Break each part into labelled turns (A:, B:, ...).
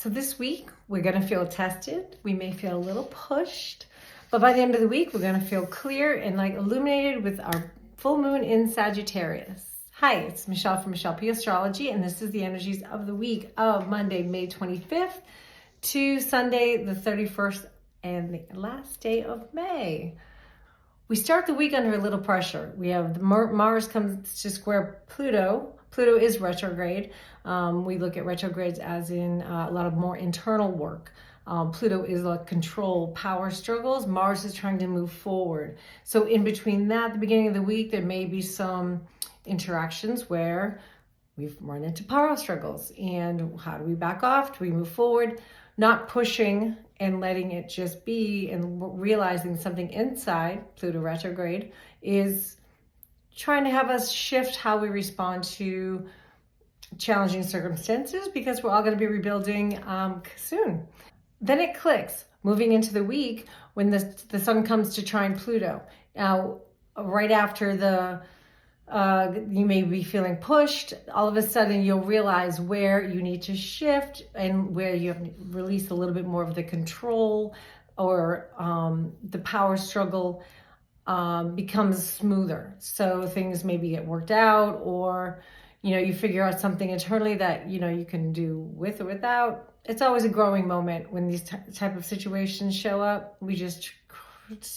A: So this week, we're going to feel tested. We may feel a little pushed, but by the end of the week, we're going to feel clear and like illuminated with our full moon in Sagittarius. Hi, it's Michelle from Michelle P. Astrology, and this is the energies of the week of Monday, May 25th to Sunday, the 31st, and the last day of May. We start the week under a little pressure. We have the Mars comes to square Pluto. Pluto is retrograde. We look at retrogrades as in a lot of more internal work. Pluto is like control, power struggles. Mars is trying to move forward. So in between that, the beginning of the week, there may be some interactions where we've run into power struggles. And how do we back off? Do we move forward? Not pushing and letting it just be and realizing something inside Pluto retrograde is trying to have us shift how we respond to challenging circumstances, because we're all going to be rebuilding soon. Then it clicks, moving into the week when the sun comes to trine Pluto. Now, right after you may be feeling pushed, all of a sudden you'll realize where you need to shift and where you have to release a little bit more of the control, or the power struggle becomes smoother. So things maybe get worked out, or you figure out something internally that you can do with or without. It's always a growing moment when these type of situations show up. We just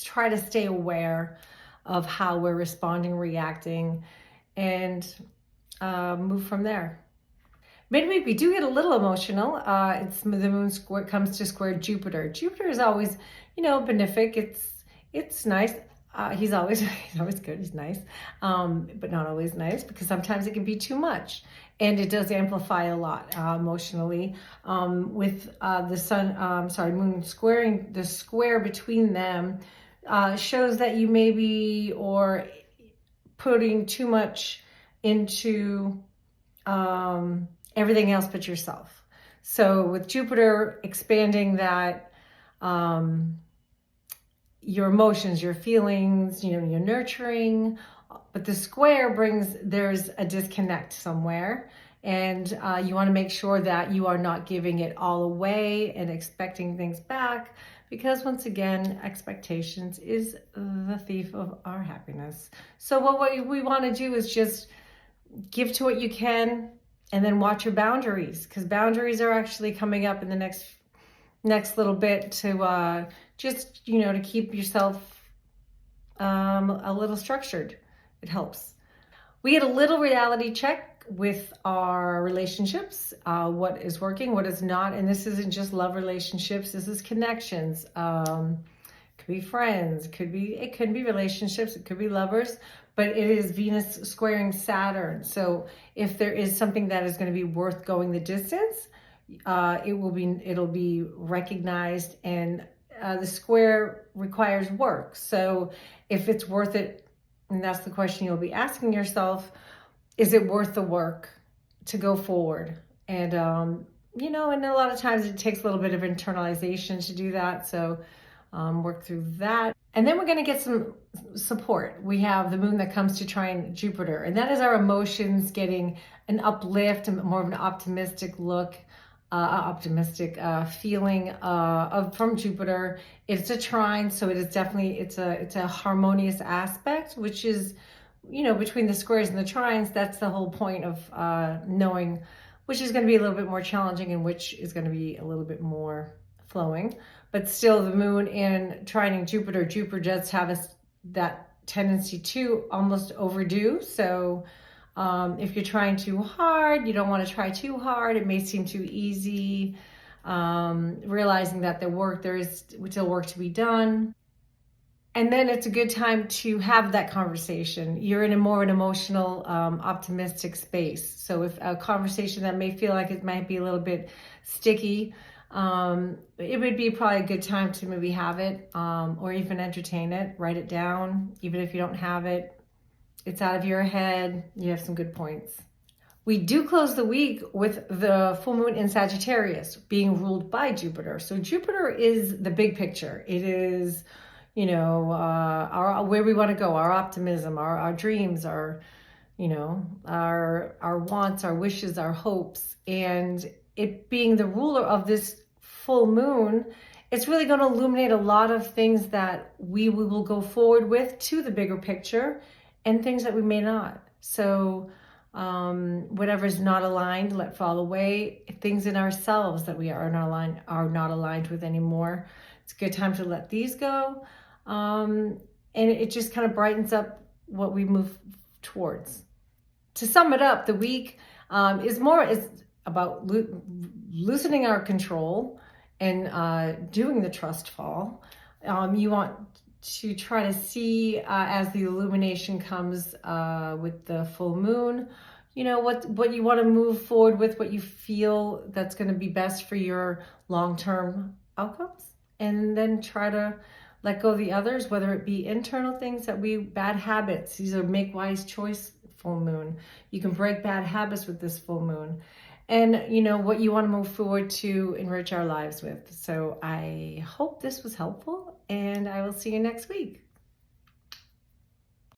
A: try to stay aware of how we're responding, reacting, and move from there. Midweek, we do get a little emotional. It's the moon comes to square Jupiter. Jupiter is always, benefic. It's nice. He's always good. He's nice, but not always nice, because sometimes it can be too much, and it does amplify a lot emotionally. With the moon squaring, the square between them shows that you may be or putting too much into everything else but yourself. So with Jupiter expanding that, your emotions, your feelings, your nurturing, but the square there's a disconnect somewhere, and you want to make sure that you are not giving it all away and expecting things back, because once again, expectations is the thief of our happiness. So what we want to do is just give to what you can, and then watch your boundaries, because boundaries are actually coming up in the next little bit to just to keep yourself a little structured. It helps. We get a little reality check with our relationships, what is working, what is not. And this isn't just love relationships, this is connections. Could be friends, it could be relationships, it could be lovers, but it is Venus squaring Saturn. So if there is something that is going to be worth going the distance, it'll be recognized, and the square requires work. So if it's worth it, and that's the question you'll be asking yourself, is it worth the work to go forward? And and a lot of times it takes a little bit of internalization to do that. So work through that. And then we're going to get some support. We have the moon that comes to trine Jupiter, and that is our emotions getting an uplift and more of an optimistic look. Feeling from Jupiter. It's a trine, so it is definitely it's a harmonious aspect, which is between the squares and the trines. That's the whole point of knowing which is going to be a little bit more challenging and which is going to be a little bit more flowing. But still, the moon in trining Jupiter does have that tendency to almost overdo. So if you're trying too hard, you don't want to try too hard. It may seem too easy. Realizing that there is still work to be done. And then it's a good time to have that conversation. You're in an emotional, optimistic space. So if a conversation that may feel like it might be a little bit sticky, it would be probably a good time to maybe have it, or even entertain it, write it down. Even if you don't have it, it's out of your head. You have some good points. We do close the week with the full moon in Sagittarius being ruled by Jupiter. So Jupiter is the big picture. It is, our where we want to go, our optimism, our dreams, our wants, our wishes, our hopes. And it being the ruler of this full moon, it's really going to illuminate a lot of things that we will go forward with to the bigger picture, and things that we may not. So whatever's not aligned, let fall away. Things in ourselves that we are not aligned with anymore, it's a good time to let these go. And it just kind of brightens up what we move towards. To sum it up, the week is about loosening our control and doing the trust fall. You want to try to see as the illumination comes with the full moon, you know, what you want to move forward with, what you feel that's going to be best for your long-term outcomes, and then try to let go of the others, whether it be internal things bad habits. These are make wise choice full moon. You can break bad habits with this full moon. And you know what you want to move forward to enrich our lives with. So I hope this was helpful, and I will see you next week.